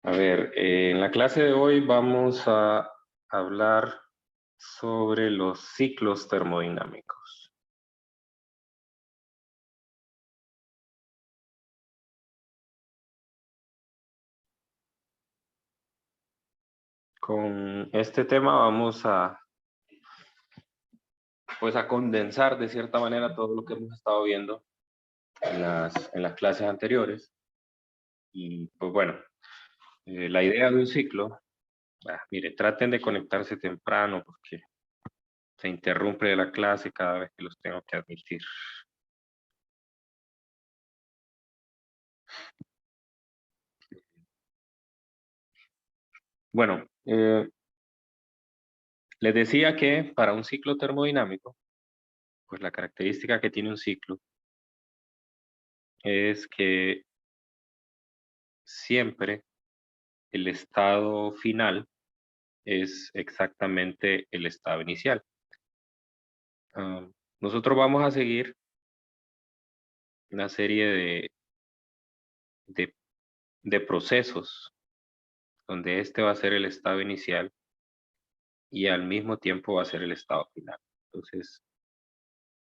A ver, en la clase de hoy vamos a hablar sobre los ciclos termodinámicos. Con este tema vamos a condensar de cierta manera todo lo que hemos estado viendo en las clases anteriores. Y pues bueno, la idea de un ciclo, mire, traten de conectarse temprano porque se interrumpe la clase cada vez que los tengo que admitir. Bueno, les decía que para un ciclo termodinámico, pues la característica que tiene un ciclo es que siempre el estado final es exactamente el estado inicial. Ah, Nosotros vamos a seguir una serie de, de procesos donde este va a ser el estado inicial y al mismo tiempo va a ser el estado final. Entonces,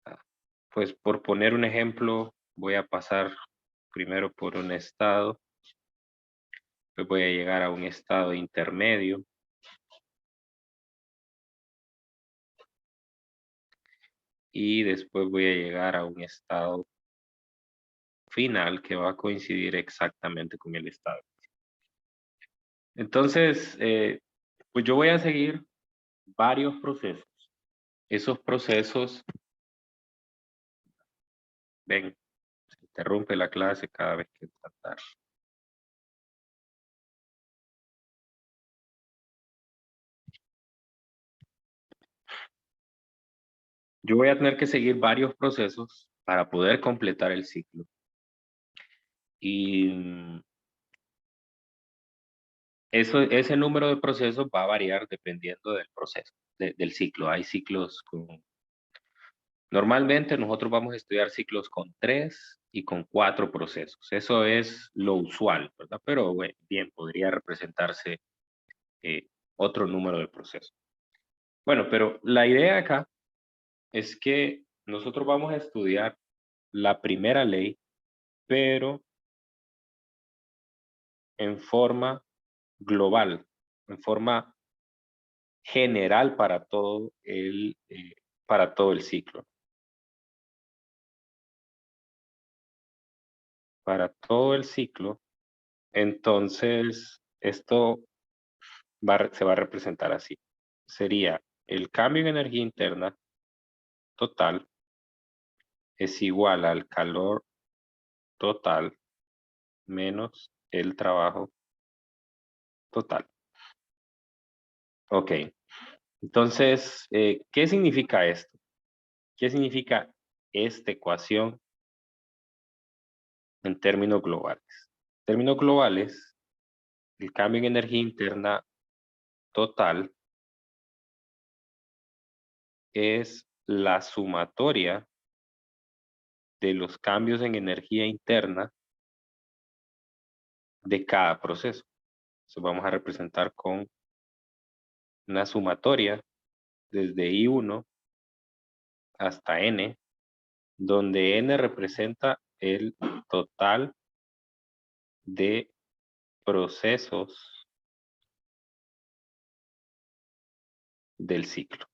ah, pues por poner un ejemplo, voy a pasar primero por un estado, pues voy a llegar a un estado intermedio y después voy a llegar a un estado final que va a coincidir exactamente con el estado. Entonces, pues yo voy a seguir varios procesos. Esos procesos, ven, se interrumpe la clase cada vez que tratar. Yo voy a tener que seguir varios procesos para poder completar el ciclo. Y ese número de procesos va a variar dependiendo del proceso, del ciclo. Hay ciclos con... Normalmente nosotros vamos a estudiar ciclos con 3 y con 4 procesos. Eso es lo usual, ¿verdad? Pero bueno, bien, podría representarse eh, otro número de procesos. Bueno, pero la idea acá es que nosotros vamos a estudiar la primera ley, pero en forma global, en forma general para todo el ciclo. Para todo el ciclo, entonces esto se va a representar así. Sería el cambio en energía interna total es igual al calor total menos el trabajo total. Ok, entonces, ¿qué significa esto? ¿Qué significa esta ecuación en términos globales? En términos globales, el cambio en energía interna total es la sumatoria de los cambios en energía interna de cada proceso. Eso vamos a representar con una sumatoria desde I1 hasta N, donde N representa el total de procesos del ciclo.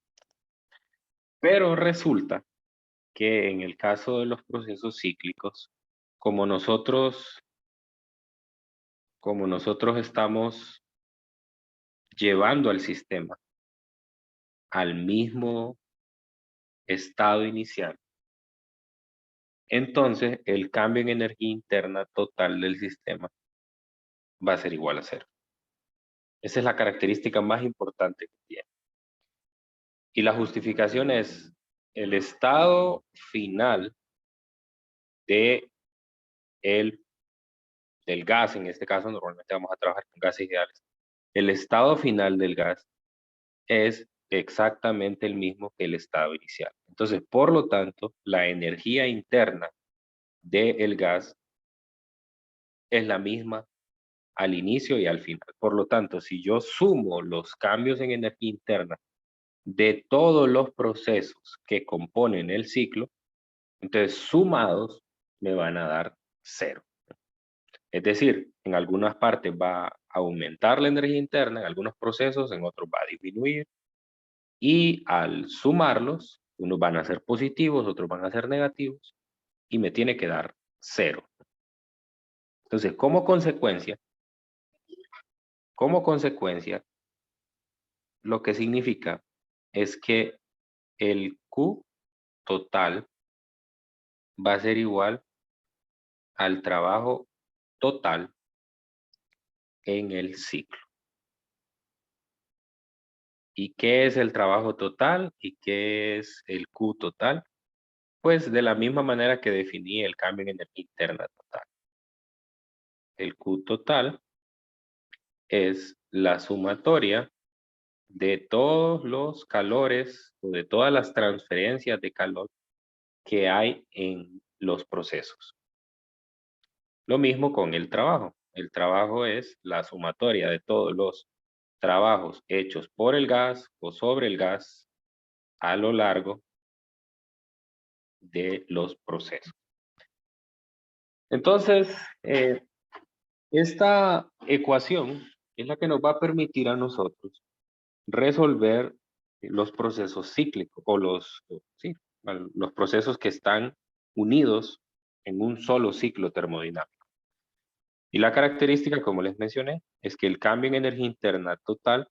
Pero resulta que en el caso de los procesos cíclicos, como nosotros, como nosotros estamos llevando al sistema al mismo estado inicial, entonces el cambio en energía interna total del sistema va a ser igual a cero. Esa es la característica más importante que tiene. Y la justificación es el estado final de del gas, en este caso normalmente vamos a trabajar con gases ideales. El estado final del gas es exactamente el mismo que el estado inicial. Entonces, por lo tanto, la energía interna del gas es la misma al inicio y al final. Por lo tanto, si yo sumo los cambios en energía interna de todos los procesos que componen el ciclo, entonces sumados me van a dar 0. Es decir, en algunas partes va a aumentar la energía interna, en algunos procesos, en otros va a disminuir, y al sumarlos, unos van a ser positivos, otros van a ser negativos, y me tiene que dar 0. Entonces, como consecuencia, lo que significa es que el Q total va a ser igual al trabajo total en el ciclo. ¿Y qué es el trabajo total? ¿Y qué es el Q total? Pues de la misma manera que definí el cambio en energía interna total. El Q total es la sumatoria de todos los calores o de todas las transferencias de calor que hay en los procesos. Lo mismo con el trabajo. El trabajo es la sumatoria de todos los trabajos hechos por el gas o sobre el gas a lo largo de los procesos. Entonces, esta ecuación es la que nos va a permitir a nosotros resolver los procesos cíclicos o los procesos que están unidos en un solo ciclo termodinámico. Y la característica, como les mencioné, es que el cambio en energía interna total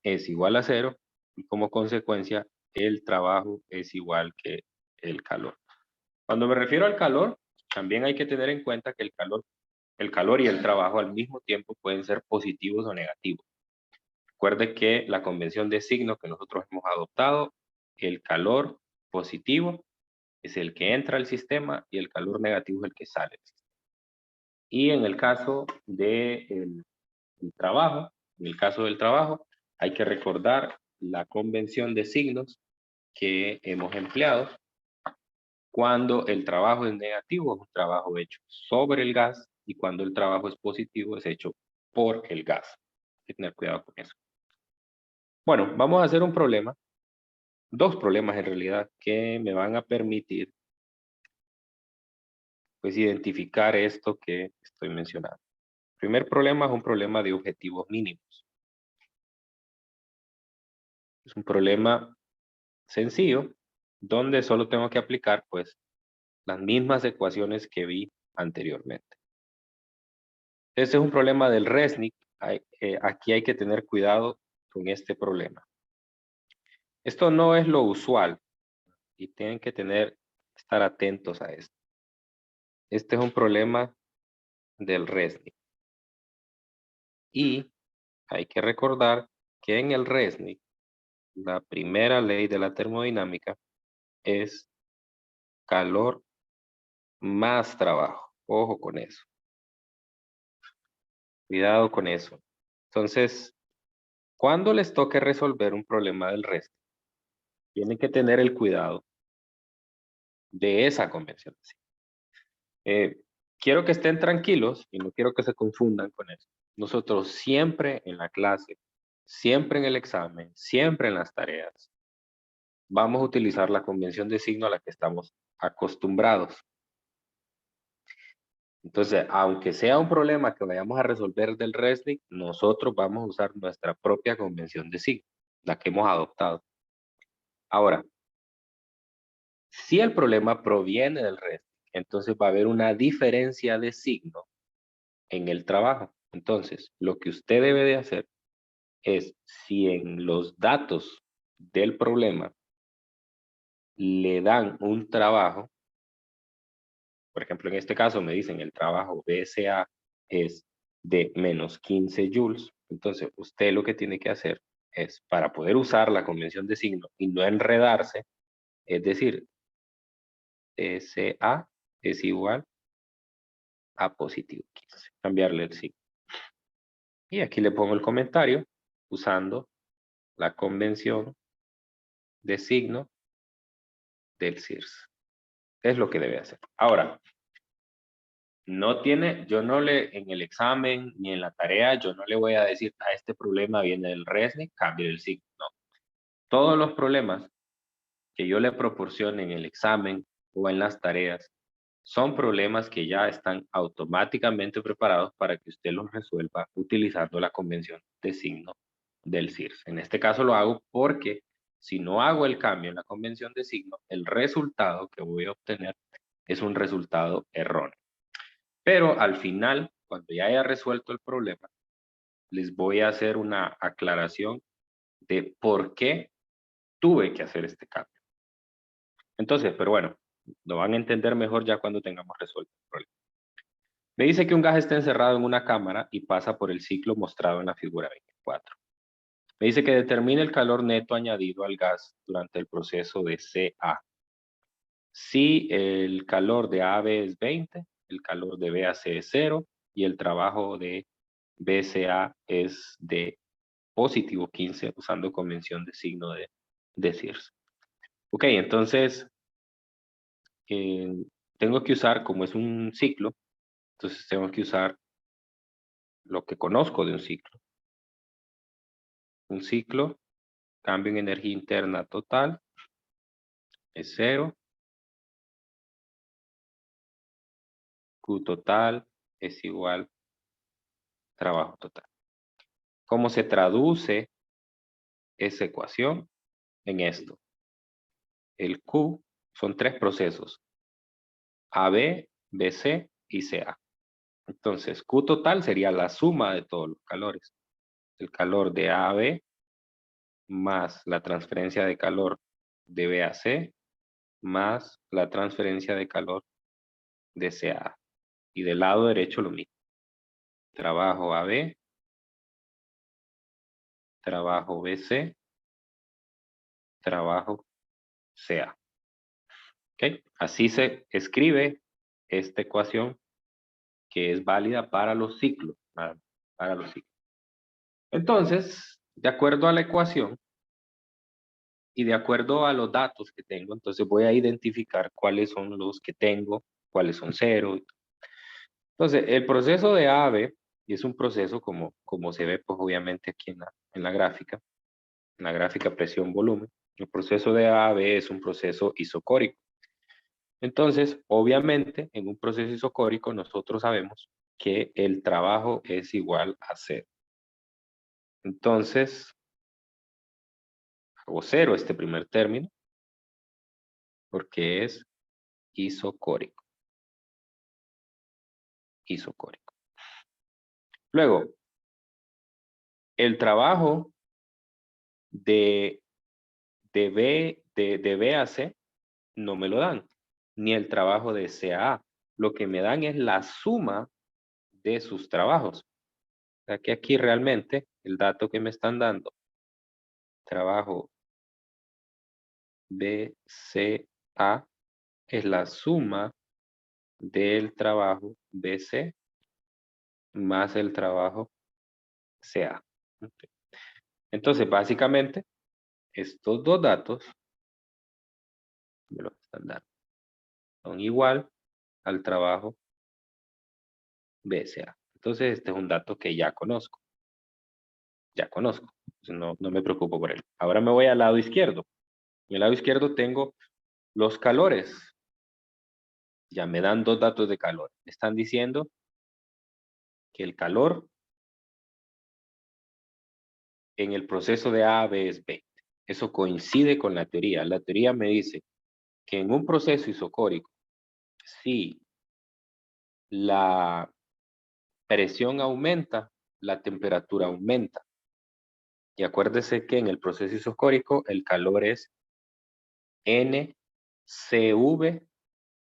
es igual a 0 y como consecuencia el trabajo es igual que el calor. Cuando me refiero al calor, también hay que tener en cuenta que el calor y el trabajo al mismo tiempo pueden ser positivos o negativos. Recuerde que la convención de signos que nosotros hemos adoptado, el calor positivo es el que entra al sistema y el calor negativo es el que sale del sistema. Y en el caso del trabajo, hay que recordar la convención de signos que hemos empleado. Cuando el trabajo es negativo, es un trabajo hecho sobre el gas, y cuando el trabajo es positivo, es hecho por el gas. Hay que tener cuidado con eso. Bueno, vamos a hacer un problema, dos problemas en realidad, que me van a permitir pues identificar esto que estoy mencionando. El primer problema es un problema de objetivos mínimos. Es un problema sencillo, donde solo tengo que aplicar pues las mismas ecuaciones que vi anteriormente. Este es un problema del Resnick. Aquí hay que tener cuidado con este problema. Esto no es lo usual y tienen que estar atentos a esto. Este es un problema del Resnick. Y hay que recordar que en el Resnick, la primera ley de la termodinámica es calor más trabajo. Ojo con eso. Cuidado con eso. Entonces, cuando les toque resolver un problema del Resnick, tienen que tener el cuidado de esa convención. Quiero que estén tranquilos y no quiero que se confundan con eso. Nosotros siempre en la clase, siempre en el examen, siempre en las tareas, vamos a utilizar la convención de signo a la que estamos acostumbrados. Entonces, aunque sea un problema que vayamos a resolver del Resnick, nosotros vamos a usar nuestra propia convención de signo, la que hemos adoptado. Ahora, si el problema proviene del Resnick, entonces va a haber una diferencia de signo en el trabajo. Entonces, lo que usted debe de hacer es, si en los datos del problema le dan un trabajo, por ejemplo, en este caso me dicen el trabajo BSA es de menos 15 joules, entonces usted lo que tiene que hacer es, para poder usar la convención de signo y no enredarse, es decir, SA es igual a positivo 15, cambiarle el signo. Y aquí le pongo el comentario usando la convención de signo del CIRS. Es lo que debe hacer. Ahora, No tiene, yo no le, en el examen ni en la tarea, yo no le voy a decir, a este problema viene del RESNIC, cambie el signo. No. Todos los problemas que yo le proporcione en el examen o en las tareas son problemas que ya están automáticamente preparados para que usted los resuelva utilizando la convención de signo del CIRS. En este caso lo hago porque si no hago el cambio en la convención de signo, el resultado que voy a obtener es un resultado erróneo. Pero al final, cuando ya haya resuelto el problema, les voy a hacer una aclaración de por qué tuve que hacer este cambio. Entonces, pero bueno, lo van a entender mejor ya cuando tengamos resuelto el problema. Me dice que un gas está encerrado en una cámara y pasa por el ciclo mostrado en la figura 24. Me dice que determine el calor neto añadido al gas durante el proceso de CA. Si el calor de AB es 20, el calor de BAC es 0 y el trabajo de BCA es de positivo 15 usando convención de signo de CIRS. Ok, entonces tengo que usar, como es un ciclo, entonces tengo que usar lo que conozco de un ciclo. Un ciclo, cambio en energía interna total, es 0. Q total es igual trabajo total. ¿Cómo se traduce esa ecuación en esto? El Q son 3 procesos, AB, BC y CA. Entonces, Q total sería la suma de todos los calores. El calor de AB más la transferencia de calor de BAC más la transferencia de calor de CA. Y del lado derecho lo mismo. Trabajo AB, trabajo BC, trabajo CA. ¿Okay? Así se escribe esta ecuación que es válida para los ciclos. Para los ciclos. Entonces, de acuerdo a la ecuación y de acuerdo a los datos que tengo, entonces voy a identificar cuáles son los que tengo, cuáles son cero. Entonces, el proceso de A a B, y es un proceso como se ve pues obviamente aquí en la gráfica presión-volumen, el proceso de A a B es un proceso isocórico. Entonces, obviamente, en un proceso isocórico nosotros sabemos que el trabajo es igual a 0. Entonces, hago 0 este primer término, porque es isocórico. Isocórico. Luego, el trabajo de B a C no me lo dan, ni el trabajo de C a A. Lo que me dan es la suma de sus trabajos. O sea que aquí realmente el dato que me están dando, trabajo BCA, es la suma del trabajo BC más el trabajo CA. Entonces, básicamente, estos dos datos me los están dando. Son igual al trabajo BCA. Entonces, este es un dato que ya conozco. Ya conozco. No me preocupo por él. Ahora me voy al lado izquierdo. En el lado izquierdo tengo los calores. Ya me dan dos datos de calor. Me están diciendo que el calor en el proceso de A a B es 20. Eso coincide con la teoría. La teoría me dice que en un proceso isocórico, si la presión aumenta, la temperatura aumenta. Y acuérdese que en el proceso isocórico el calor es NCV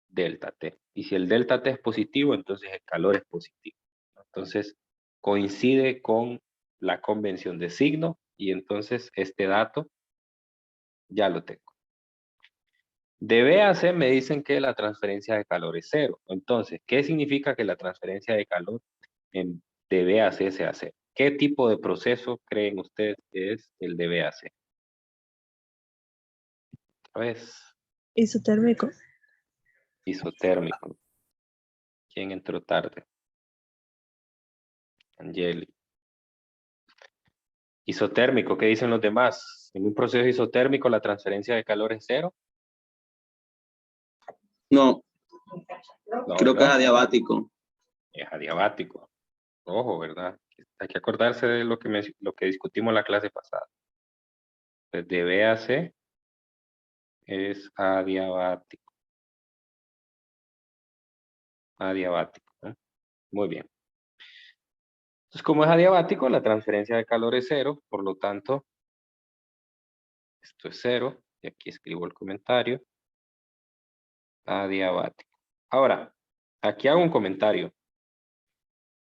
delta T. Y si el delta T es positivo, entonces el calor es positivo. Entonces coincide con la convención de signo y entonces este dato ya lo tengo. De B a C me dicen que la transferencia de calor es 0. Entonces, ¿qué significa que la transferencia de calor de B a C sea 0? ¿Qué tipo de proceso creen ustedes que es el de B a C? Pues Isotérmico. isotérmico. ¿Quién entró tarde? Angeli. Isotérmico, ¿qué dicen los demás? En un proceso isotérmico la transferencia de calor es cero. No, No, creo que es ¿verdad? adiabático. Es adiabático. Ojo, ¿verdad? Hay que acordarse de lo que discutimos la clase pasada. Pues de B a C es adiabático. Adiabático, ¿no? Muy bien. Entonces, como es adiabático, la transferencia de calor es cero, por lo tanto, esto es cero, y aquí escribo el comentario. Adiabático. Ahora, aquí hago un comentario.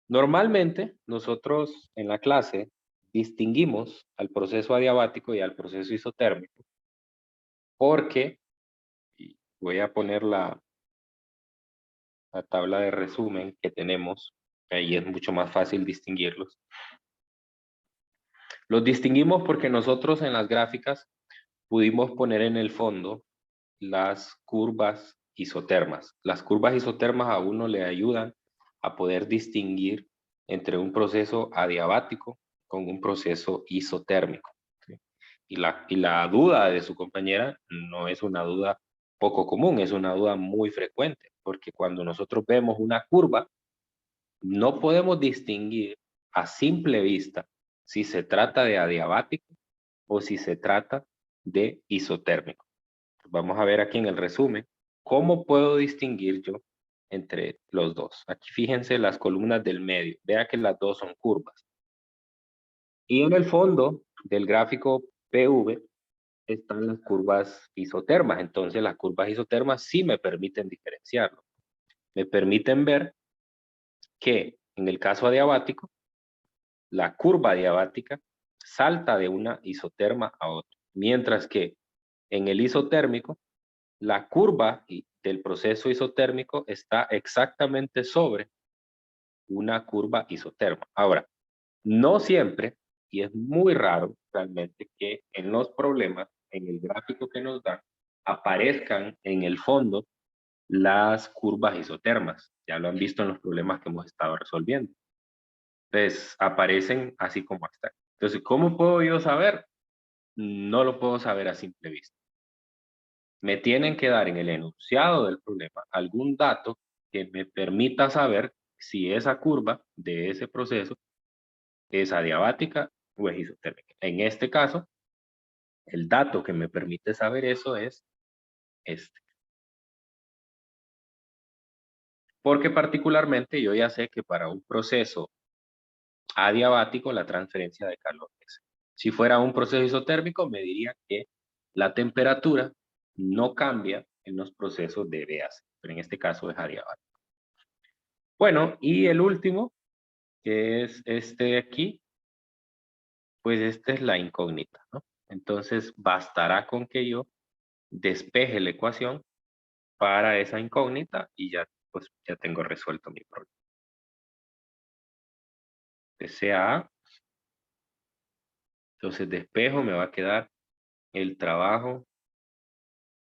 Normalmente, nosotros en la clase distinguimos al proceso adiabático y al proceso isotérmico, porque, y voy a poner la tabla de resumen que tenemos, ahí es mucho más fácil distinguirlos. Los distinguimos porque nosotros en las gráficas pudimos poner en el fondo las curvas isotermas. Las curvas isotermas a uno le ayudan a poder distinguir entre un proceso adiabático con un proceso isotérmico. ¿Sí? Y la duda de su compañera no es una duda poco común, es una duda muy frecuente, porque cuando nosotros vemos una curva, no podemos distinguir a simple vista si se trata de adiabático o si se trata de isotérmico. Vamos a ver aquí en el resumen cómo puedo distinguir yo entre los dos. Aquí fíjense las columnas del medio. Vea que las dos son curvas. Y en el fondo del gráfico PV están las curvas isotermas. Entonces las curvas isotermas sí me permiten diferenciarlo. Me permiten ver que en el caso adiabático, la curva adiabática salta de una isoterma a otra. Mientras que en el isotérmico, la curva del proceso isotérmico está exactamente sobre una curva isoterma. Ahora, no siempre, y es muy raro realmente que en los problemas, en el gráfico que nos dan, aparezcan en el fondo las curvas isotermas. Ya lo han visto en los problemas que hemos estado resolviendo. Entonces, aparecen así como están. Entonces, ¿cómo puedo yo saber? No lo puedo saber a simple vista. Me tienen que dar en el enunciado del problema algún dato que me permita saber si esa curva de ese proceso es adiabática o es isotérmica. En este caso, el dato que me permite saber eso es este. Porque particularmente yo ya sé que para un proceso adiabático la transferencia de calor es cero. Si fuera un proceso isotérmico, me diría que la temperatura no cambia en los procesos de B a C, pero en este caso es adiabático. Bueno, y el último, que es este de aquí, pues esta es la incógnita, ¿no? Entonces bastará con que yo despeje la ecuación para esa incógnita y ya, pues, ya tengo resuelto mi problema. SAA, entonces despejo, me va a quedar el trabajo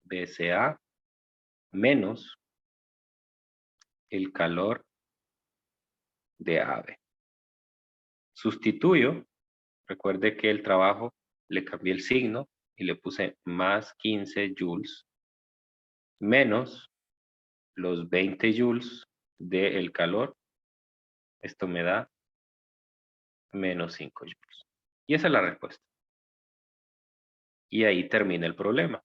de SA menos el calor de AB. Sustituyo, recuerde que el trabajo le cambié el signo y le puse más 15 joules menos los 20 joules del calor. Esto me da menos 5 joules. Y esa es la respuesta. Y ahí termina el problema.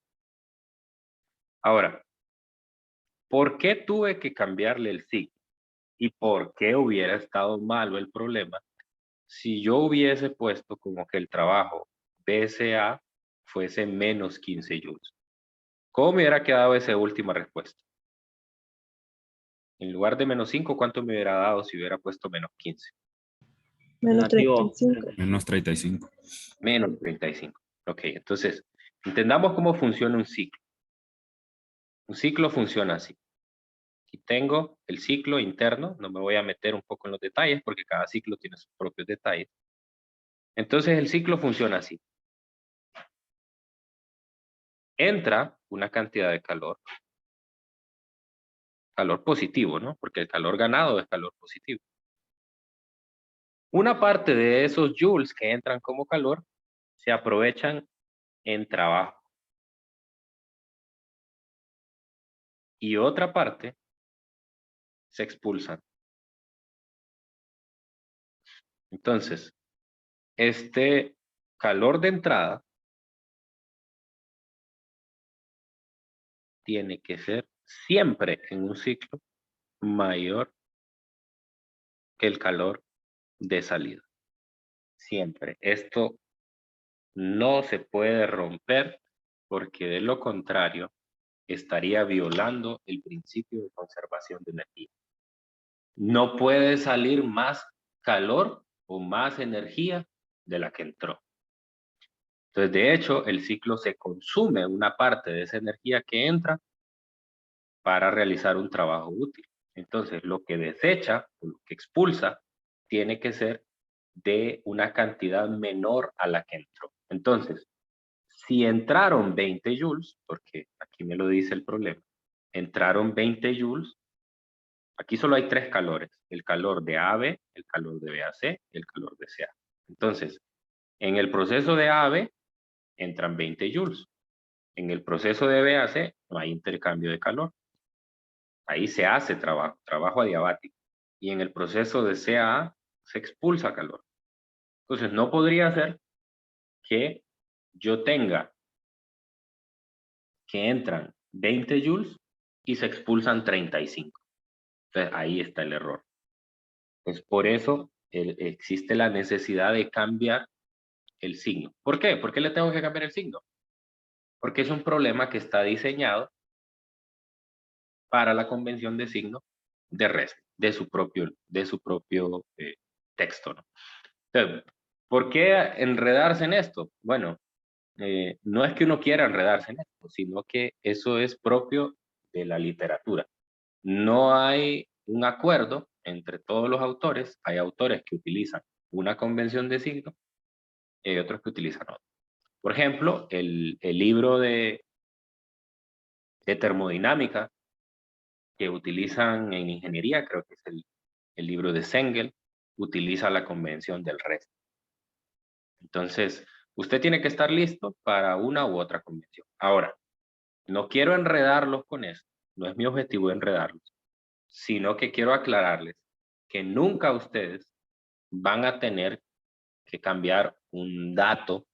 Ahora, ¿por qué tuve que cambiarle el signo? ¿Y por qué hubiera estado malo el problema si yo hubiese puesto como que el trabajo BSA fuese menos 15 joules? ¿Cómo me hubiera quedado esa última respuesta? En lugar de menos 5, ¿cuánto me hubiera dado si hubiera puesto menos 15? Menos Negativo. 35. Menos 35. Menos 35. Ok, entonces, entendamos cómo funciona un ciclo. Un ciclo funciona así. Aquí tengo el ciclo interno, no me voy a meter un poco en los detalles porque cada ciclo tiene sus propios detalles. Entonces el ciclo funciona así. Entra una cantidad de calor, calor positivo, ¿no? Porque el calor ganado es calor positivo. Una parte de esos joules que entran como calor se aprovechan en trabajo. Y otra parte se expulsan. Entonces, este calor de entrada tiene que ser siempre en un ciclo mayor que el calor de salida. Siempre. Esto no se puede romper porque de lo contrario estaría violando el principio de conservación de energía. No puede salir más calor o más energía de la que entró. Entonces, de hecho, el ciclo se consume una parte de esa energía que entra para realizar un trabajo útil. Entonces, lo que desecha o lo que expulsa tiene que ser de una cantidad menor a la que entró. Entonces, si entraron 20 joules, porque aquí me lo dice el problema, entraron 20 joules, aquí solo hay tres calores, el calor de AB, el calor de BAC y el calor de CA. Entonces, en el proceso de AB entran 20 joules. En el proceso de BAC no hay intercambio de calor. Ahí se hace trabajo adiabático. Y en el proceso de CA se expulsa calor. Entonces, no podría ser que yo tenga que entran 20 joules y se expulsan 35. Entonces, ahí está el error. Es por eso existe la necesidad de cambiar el signo. ¿Por qué? ¿Por qué le tengo que cambiar el signo? Porque es un problema que está diseñado para la convención de signo de REST, de su propio texto, ¿no? Entonces, ¿por qué enredarse en esto? Bueno, no es que uno quiera enredarse en esto, sino que eso es propio de la literatura. No hay un acuerdo entre todos los autores. Hay autores que utilizan una convención de signo y hay otros que utilizan otra. Por ejemplo, el libro de termodinámica que utilizan en ingeniería, creo que es el libro de Sengel, utiliza la convención del resto. Entonces, usted tiene que estar listo para una u otra convención. Ahora, no quiero enredarlos con esto, no es mi objetivo enredarlos, sino que quiero aclararles que nunca ustedes van a tener que cambiar un dato,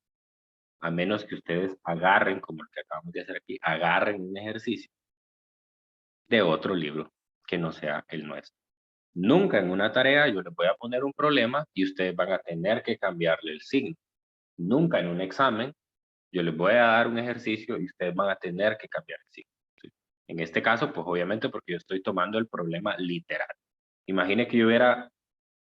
a menos que ustedes agarren, como el que acabamos de hacer aquí, agarren un ejercicio de otro libro que no sea el nuestro. Nunca en una tarea yo les voy a poner un problema y ustedes van a tener que cambiarle el signo. Nunca en un examen yo les voy a dar un ejercicio y ustedes van a tener que cambiar el signo. ¿Sí? En este caso, pues obviamente porque yo estoy tomando el problema literal. Imagine que yo hubiera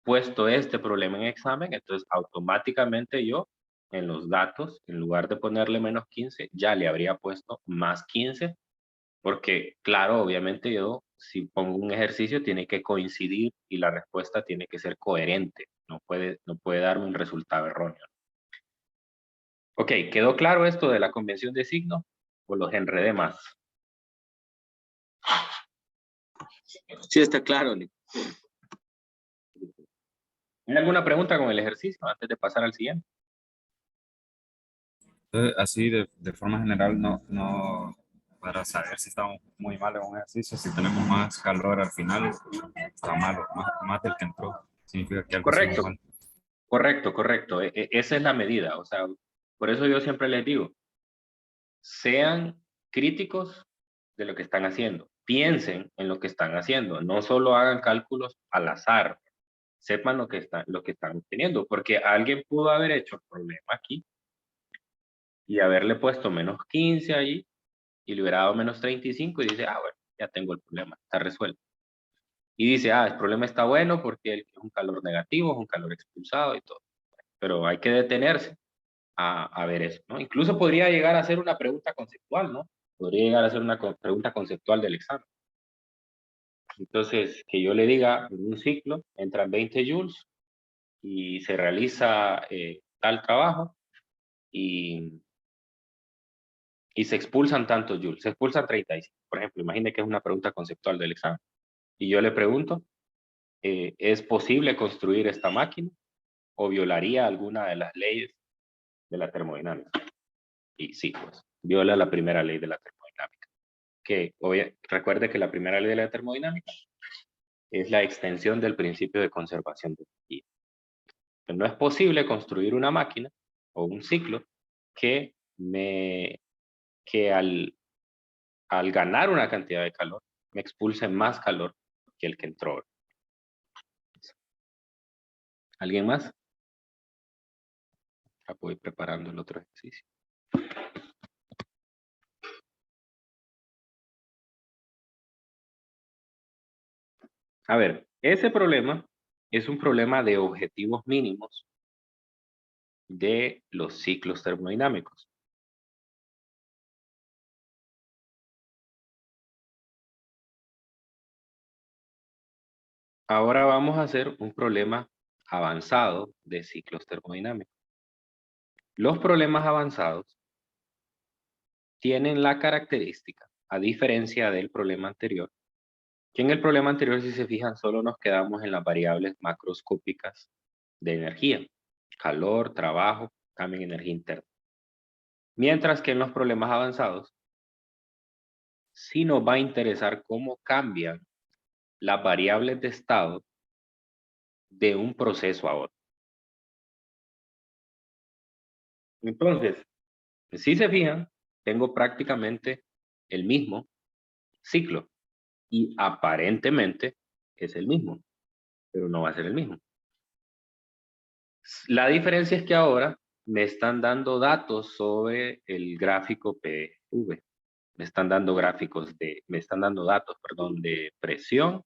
puesto este problema en examen, entonces automáticamente yo en los datos, en lugar de ponerle menos 15, ya le habría puesto más 15, porque claro, obviamente yo si pongo un ejercicio tiene que coincidir y la respuesta tiene que ser coherente, no puede darme un resultado erróneo. Ok, ¿quedó claro esto de la convención de signo o los enredé más? Sí, está claro, Nico. ¿Hay alguna pregunta con el ejercicio antes de pasar al siguiente? Entonces, así de forma general, no, para saber si estamos muy mal en un ejercicio, si tenemos más calor al final, está malo, más del que entró, significa que algo hicimos Correcto, mal. correcto. Esa es la medida. O sea, por eso yo siempre les digo, sean críticos de lo que están haciendo. Piensen en lo que están haciendo. No solo hagan cálculos al azar. Sepan lo que están obteniendo. Porque alguien pudo haber hecho el problema aquí y haberle puesto menos 15 ahí y le hubiera dado menos 35 y dice, ah, bueno, ya tengo el problema, está resuelto. Y dice, ah, el problema está bueno porque es un calor negativo, es un calor expulsado y todo. Pero hay que detenerse a ver eso, ¿no? Incluso podría llegar a ser una pregunta conceptual, ¿no? Podría llegar a ser una pregunta conceptual del examen. Entonces, que yo le diga, en un ciclo entran 20 joules y se realiza tal trabajo y se expulsan tantos joules, se expulsan 35. por ejemplo, imagine que es una pregunta conceptual del examen. Y yo le pregunto, ¿es posible construir esta máquina o violaría alguna de las leyes de la termodinámica? Y sí, pues, viola la primera ley de la termodinámica. Recuerde que la primera ley de la termodinámica es la extensión del principio de conservación de energía. No es posible construir una máquina o un ciclo que al ganar una cantidad de calor me expulse más calor que el que entró. ¿Alguien más? Ya voy preparando el otro ejercicio. A ver, ese problema es un problema de objetivos mínimos de los ciclos termodinámicos. Ahora vamos a hacer un problema avanzado de ciclos termodinámicos. Los problemas avanzados tienen la característica, a diferencia del problema anterior, que en el problema anterior, si se fijan, solo nos quedamos en las variables macroscópicas de energía, calor, trabajo, cambio en energía interna. Mientras que en los problemas avanzados, sí nos va a interesar cómo cambian las variables de estado de un proceso a otro. Entonces, si se fijan, tengo prácticamente el mismo ciclo y aparentemente es el mismo, pero no va a ser el mismo. La diferencia es que ahora me están dando datos sobre el gráfico PV. Me están dando datos, perdón, de presión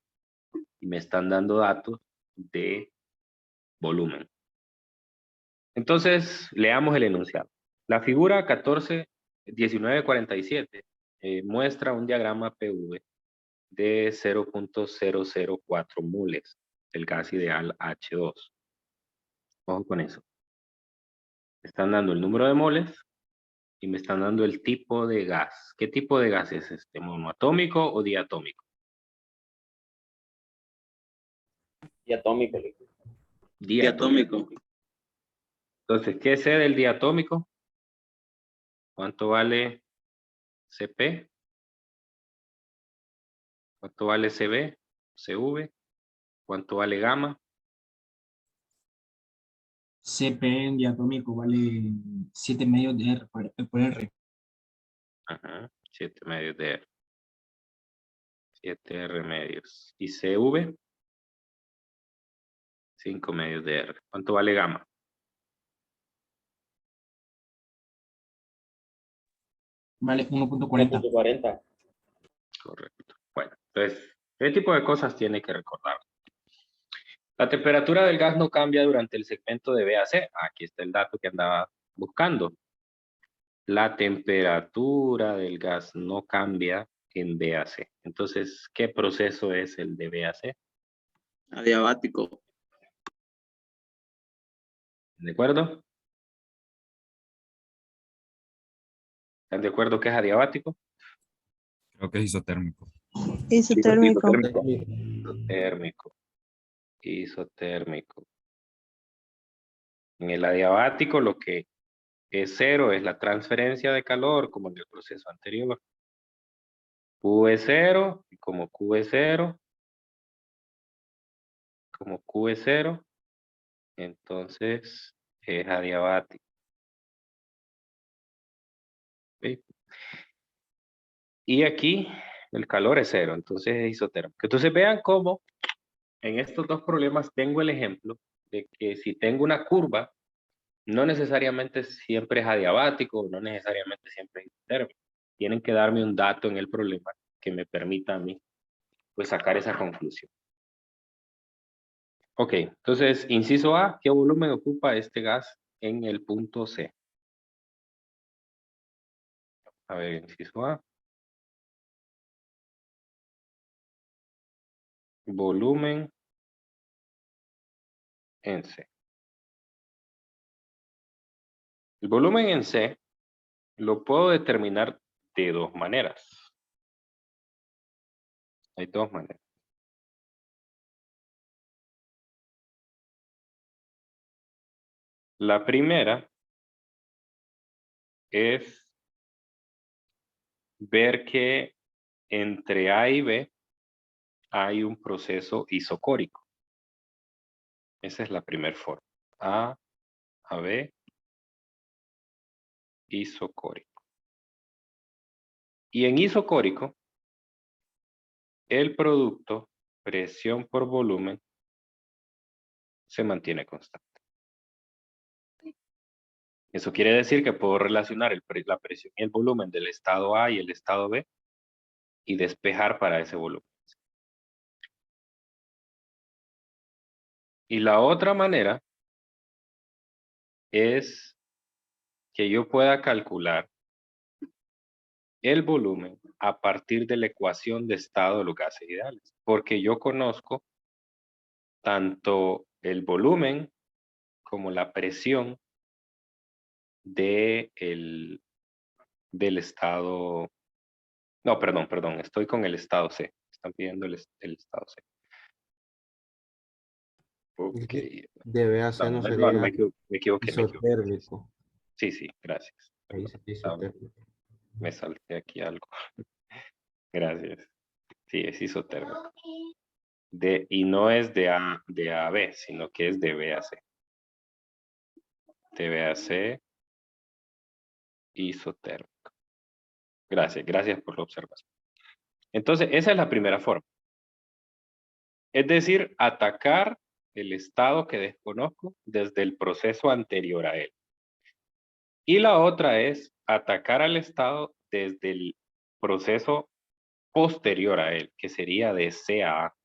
y me están dando datos de volumen. Entonces, leamos el enunciado. La figura 1947 muestra un diagrama PV de 0.004 moles del gas ideal H2. Ojo con eso. Me están dando el número de moles y me están dando el tipo de gas. ¿Qué tipo de gas es este? ¿Monoatómico o diatómico? Diatómico. Diatómico. Entonces, ¿qué sé del diatómico? ¿Cuánto vale CP? ¿Cuánto vale CB? CV. ¿Cuánto vale gamma? CP en diatómico vale 7 medios de R por R. Ajá, 7 medios de R. 7 R medios. ¿Y CV? 5 medios de R. ¿Cuánto vale gamma? Vale 1.40. 1.40. Correcto. Bueno, entonces, ¿qué tipo de cosas tiene que recordar? La temperatura del gas no cambia durante el segmento de B a C. Aquí está el dato que andaba buscando. La temperatura del gas no cambia en B a C. Entonces, ¿qué proceso es el de B a C? Adiabático. ¿De acuerdo? ¿Están de acuerdo que es adiabático? Creo que es isotérmico. Isotérmico. Isotérmico. Isotérmico. En el adiabático lo que es cero es la transferencia de calor, como en el proceso anterior. Q es cero, y como Q es cero, entonces es adiabático. ¿Sí? Y aquí el calor es cero, entonces es isotérmico. Entonces vean cómo en estos dos problemas tengo el ejemplo de que si tengo una curva, no necesariamente siempre es adiabático, no necesariamente siempre es isotérmico. Tienen que darme un dato en el problema que me permita a mí pues sacar esa conclusión. Ok, entonces, inciso A, ¿qué volumen ocupa este gas en el punto C? A ver, inciso A. Volumen en C. El volumen en C lo puedo determinar de dos maneras. Hay dos maneras. La primera es ver que entre A y B hay un proceso isocórico. Esa es la primera forma. A B, isocórico. Y en isocórico, el producto, presión por volumen, se mantiene constante. Eso quiere decir que puedo relacionar la presión y el volumen del estado A y el estado B y despejar para ese volumen. Y la otra manera es que yo pueda calcular el volumen a partir de la ecuación de estado de los gases ideales, porque yo conozco tanto el volumen como la presión del estado. No, perdón, estoy con el estado C. Están pidiendo el estado C. Ok. DBAC no No, sería me equivoqué. isotérmico. Sí, gracias. Ahí Perdón, sería isotérmico. me salté aquí algo. Gracias. Sí, es isotérmico. Y no es de A a B, sino que es de B a C. De B a C, isotérmico. Gracias por la observación. Entonces, esa es la primera forma. Es decir, atacar el estado que desconozco desde el proceso anterior a él. Y la otra es atacar al estado desde el proceso posterior a él, que sería de C a A.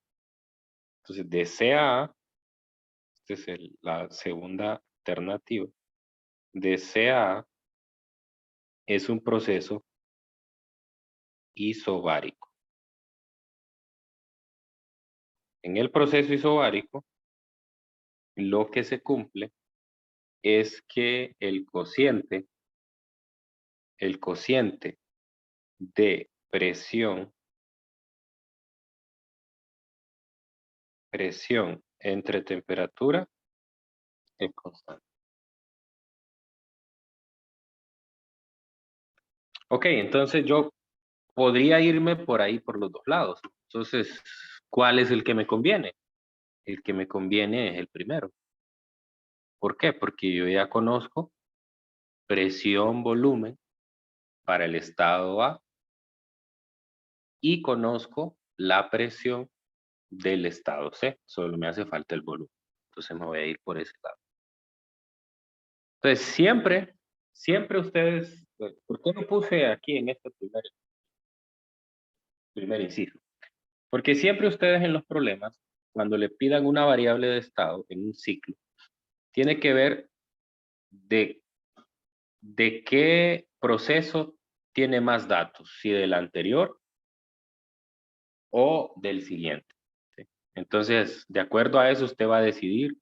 Entonces, de C a A, esta es la segunda alternativa. De C a A es un proceso isobárico. En el proceso isobárico, lo que se cumple es que el cociente de presión entre temperatura es constante. Ok, entonces yo podría irme por ahí por los dos lados. Entonces, ¿cuál es el que me conviene? El que me conviene es el primero. ¿Por qué? Porque yo ya conozco presión, volumen para el estado A y conozco la presión del estado C. Solo me hace falta el volumen. Entonces me voy a ir por ese lado. Entonces, siempre ustedes, ¿por qué no puse aquí en este primer inciso? Porque siempre ustedes en los problemas, cuando le pidan una variable de estado en un ciclo, tiene que ver de qué proceso tiene más datos, si del anterior o del siguiente. ¿Sí? Entonces, de acuerdo a eso, usted va a decidir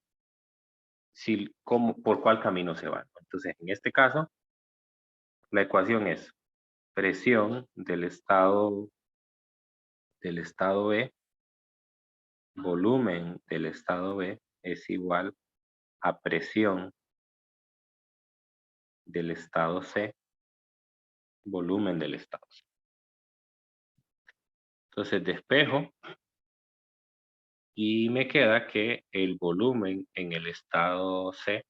por cuál camino se va. Entonces, en este caso, la ecuación es presión del estado B, volumen del estado B es igual a presión del estado C, volumen del estado C. Entonces despejo y me queda que el volumen en el estado C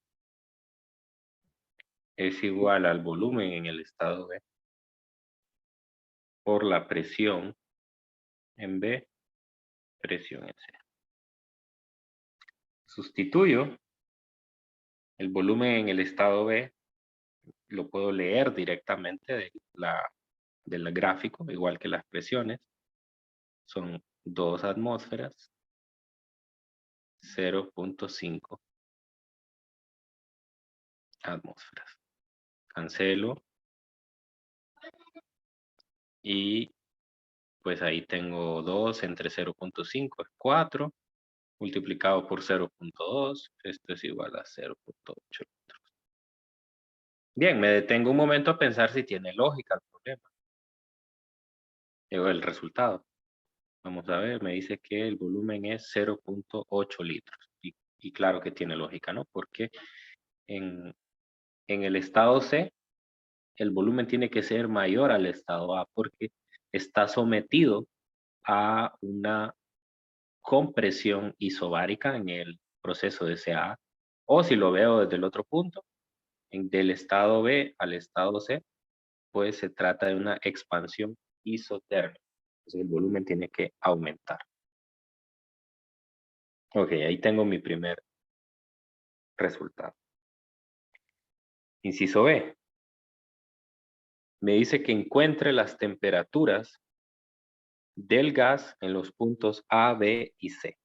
es igual al volumen en el estado B por la presión en B, presión en C. Sustituyo el volumen en el estado B, lo puedo leer directamente del gráfico, igual que las presiones. Son 2 atmósferas, 0.5 atmósferas. Cancelo. Y pues ahí tengo 2 entre 0.5 es 4. Multiplicado por 0.2, esto es igual a 0.8 litros. Bien, me detengo un momento a pensar si tiene lógica el problema. El resultado. Vamos a ver, me dice que el volumen es 0.8 litros. Y claro que tiene lógica, ¿no? Porque en el estado C, el volumen tiene que ser mayor al estado A porque está sometido a una compresión isobárica en el proceso de CA. O si lo veo desde el otro punto, del estado B al estado C, pues se trata de una expansión isotérmica. Entonces el volumen tiene que aumentar. Ok, ahí tengo mi primer resultado. Inciso B. Me dice que encuentre las temperaturas del gas en los puntos A, B y C.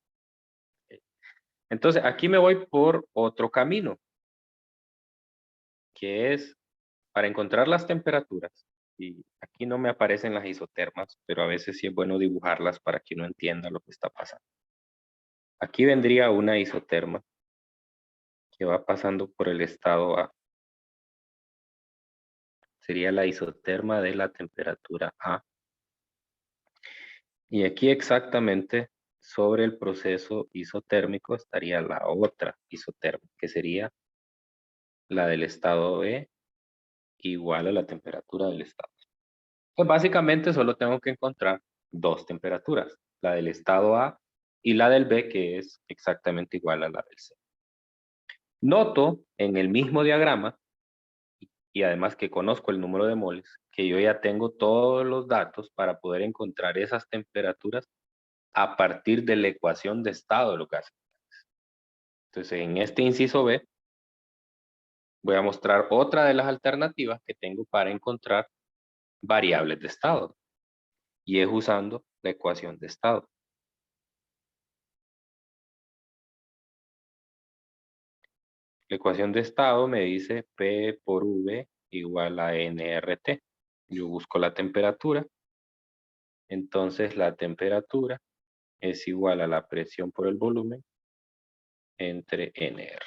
Entonces aquí me voy por otro camino, que es para encontrar las temperaturas. Y aquí no me aparecen las isotermas, pero a veces sí es bueno dibujarlas para que uno entienda lo que está pasando. Aquí vendría una isoterma que va pasando por el estado A. Sería la isoterma de la temperatura A. Y aquí exactamente sobre el proceso isotérmico estaría la otra isoterma, que sería la del estado B igual a la temperatura del estado. Pues básicamente solo tengo que encontrar dos temperaturas, la del estado A y la del B, que es exactamente igual a la del C. Noto en el mismo diagrama, y además que conozco el número de moles, que yo ya tengo todos los datos para poder encontrar esas temperaturas a partir de la ecuación de estado de los gases. Entonces, en este inciso B, voy a mostrar otra de las alternativas que tengo para encontrar variables de estado. Y es usando la ecuación de estado. La ecuación de estado me dice P por V igual a nRT. Yo busco la temperatura. Entonces, la temperatura es igual a la presión por el volumen entre NR.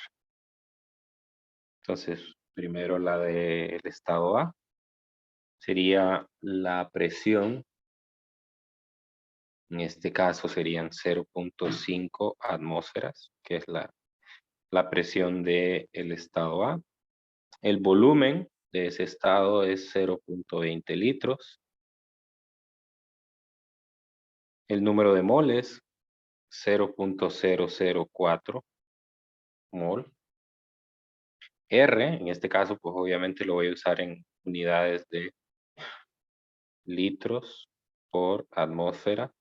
Entonces, primero la del estado A sería la presión. En este caso serían 0.5 atmósferas, que es la presión del estado A. El volumen de ese estado es 0.20 litros. El número de moles, 0.004 mol. R, en este caso, pues obviamente lo voy a usar en unidades de litros por atmósfera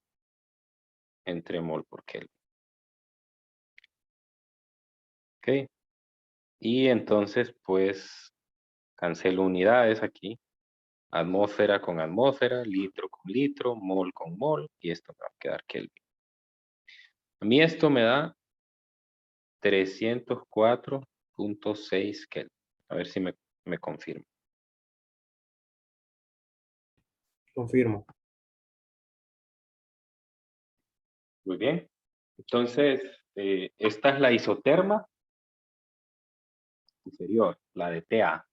entre mol por Kelvin. Ok. Y entonces, pues, cancelo unidades aquí. Atmósfera con atmósfera, litro con litro, mol con mol, y esto me va a quedar Kelvin. A mí esto me da 304.6 Kelvin. A ver si me confirma. Confirmo. Muy bien. Entonces, esta es la isoterma inferior, la de TA.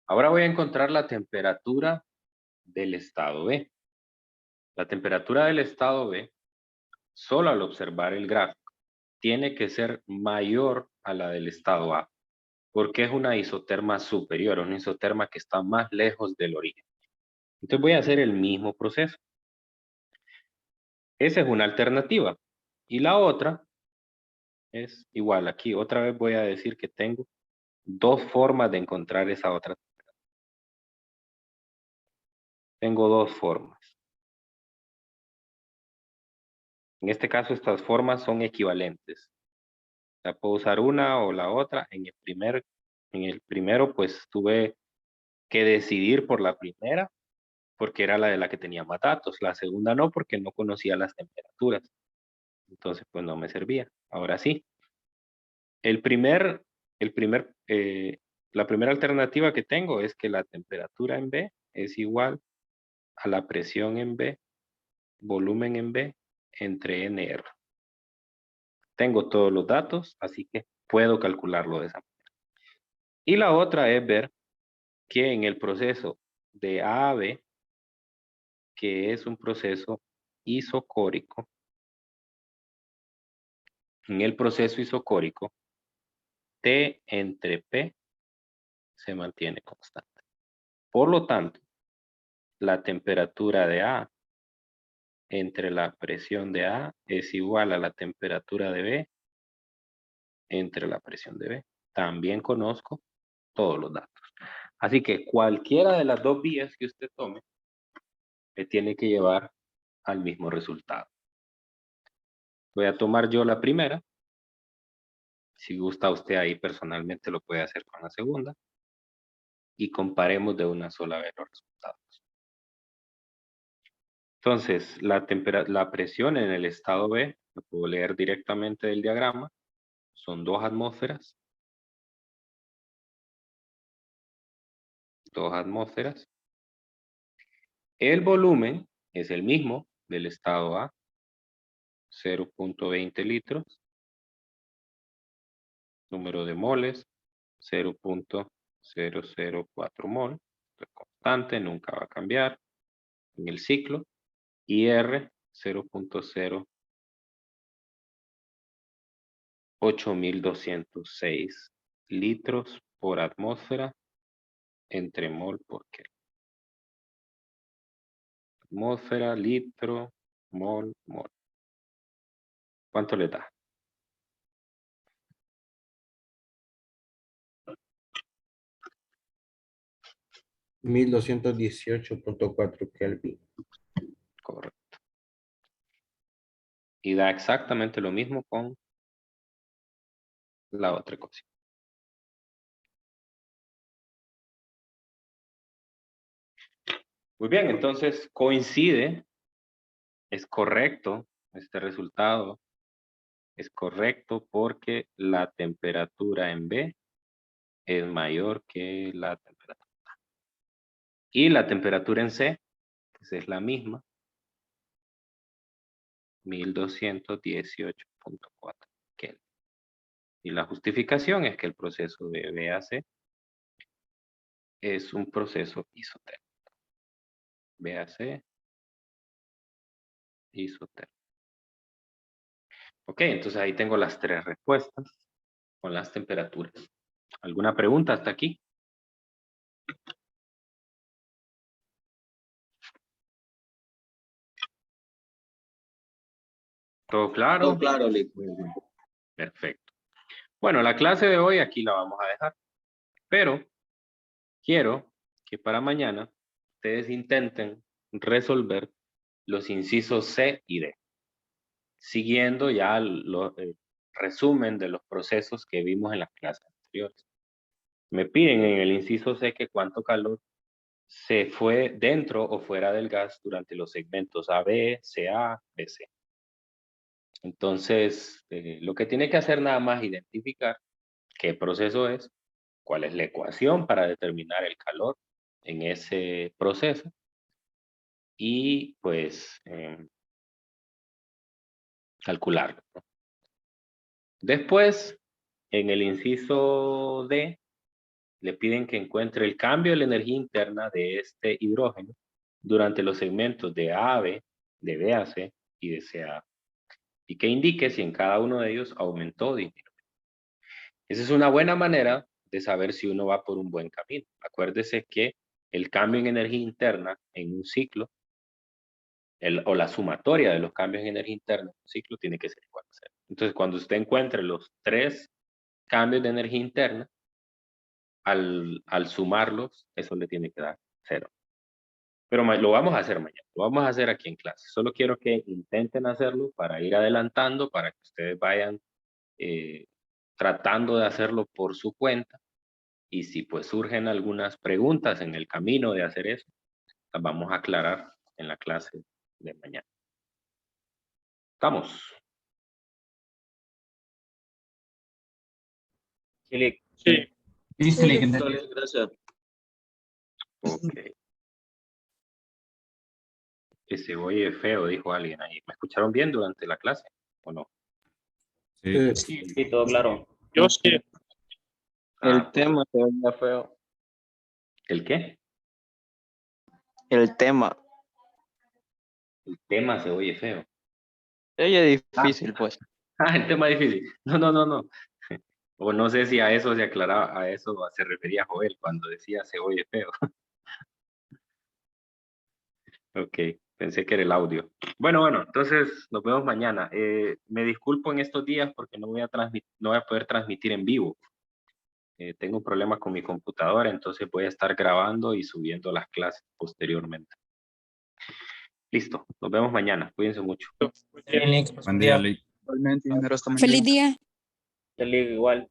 Ahora voy a encontrar la temperatura del estado B. La temperatura del estado B, solo al observar el gráfico, tiene que ser mayor a la del estado A, porque es una isoterma superior, una isoterma que está más lejos del origen. Entonces voy a hacer el mismo proceso. Esa es una alternativa. Y la otra es igual. Aquí otra vez voy a decir que tengo dos formas de encontrar esa otra. Tengo dos formas. En este caso, estas formas son equivalentes. O sea, puedo usar una o la otra. En el primero, pues tuve que decidir por la primera, porque era la de la que tenía más datos. La segunda no, porque no conocía las temperaturas. Entonces, pues no me servía. Ahora sí. La primera alternativa que tengo es que la temperatura en B es igual a la presión en B, volumen en B, entre NR. Tengo todos los datos, así que puedo calcularlo de esa manera. Y la otra es ver que en el proceso de A a B, que es un proceso isocórico, en el proceso isocórico, T entre P se mantiene constante. Por lo tanto, la temperatura de A entre la presión de A es igual a la temperatura de B entre la presión de B. También conozco todos los datos. Así que cualquiera de las dos vías que usted tome me tiene que llevar al mismo resultado. Voy a tomar yo la primera. Si gusta usted ahí personalmente lo puede hacer con la segunda. Y comparemos de una sola vez los resultados. Entonces, la presión en el estado B, lo puedo leer directamente del diagrama, son 2 atmósferas. 2 atmósferas. El volumen es el mismo del estado A, 0.20 litros. Número de moles, 0.004 mol. Esto es constante, nunca va a cambiar en el ciclo. Y R, 0.08206 litros por atmósfera entre mol por Kelvin. Atmósfera, litro, mol, mol. ¿Cuánto le da? $1218.4 Kelvin. Correcto. Y da exactamente lo mismo con la otra ecuación. Muy bien, entonces coincide, es correcto este resultado, es correcto porque la temperatura en B es mayor que la temperatura A. Y la temperatura en C, pues es la misma, 1218.4 Kelvin. Y la justificación es que el proceso de B a C es un proceso isotérmico. B a C, isotérmico. Ok, entonces ahí tengo las 3 respuestas con las temperaturas. ¿Alguna pregunta hasta aquí? ¿Todo claro? Todo claro, Lick. Muy bien. Perfecto. Bueno, la clase de hoy aquí la vamos a dejar. Pero quiero que para mañana ustedes intenten resolver los incisos C y D, siguiendo ya el resumen de los procesos que vimos en las clases anteriores. Me piden en el inciso C que cuánto calor se fue dentro o fuera del gas durante los segmentos AB, CA, BC. Entonces, lo que tiene que hacer nada más es identificar qué proceso es, cuál es la ecuación para determinar el calor en ese proceso y pues calcularlo, ¿no? Después, en el inciso D, le piden que encuentre el cambio de la energía interna de este hidrógeno durante los segmentos de A a B, de B a C y de C a A, y que indique si en cada uno de ellos aumentó o disminuyó. Esa es una buena manera de saber si uno va por un buen camino. Acuérdese que el cambio en energía interna en un ciclo, o la sumatoria de los cambios en energía interna en un ciclo tiene que ser igual a 0. Entonces, cuando usted encuentre los 3 cambios de energía interna, al sumarlos, eso le tiene que dar 0. Pero lo vamos a hacer mañana, lo vamos a hacer aquí en clase. Solo quiero que intenten hacerlo para ir adelantando, para que ustedes vayan tratando de hacerlo por su cuenta. Y si pues surgen algunas preguntas en el camino de hacer eso, las vamos a aclarar en la clase de mañana. ¿Estamos? Sí, Lick. Sí. Listo, Lick, Listo, Lick, gracias. Ok. Que se oye feo, dijo alguien ahí. ¿Me escucharon bien durante la clase o no? Sí. Sí, todo claro. Yo sí. Ah, pues, tema se veía feo. ¿el qué? El tema. El tema se oye feo. Ella es difícil, pues. Ah, el tema difícil. No, no, no, no. O no sé si a eso se aclaraba, a eso se refería Joel cuando decía se oye feo. Ok, pensé que era el audio. Bueno, entonces nos vemos mañana. Me disculpo en estos días porque no voy a no voy a poder transmitir en vivo. Tengo un problema con mi computadora, entonces voy a estar grabando y subiendo las clases posteriormente. Listo, nos vemos mañana. Cuídense mucho. Buen día, Lee. Igualmente, ingeniero, hasta mañana. Feliz día. Igual.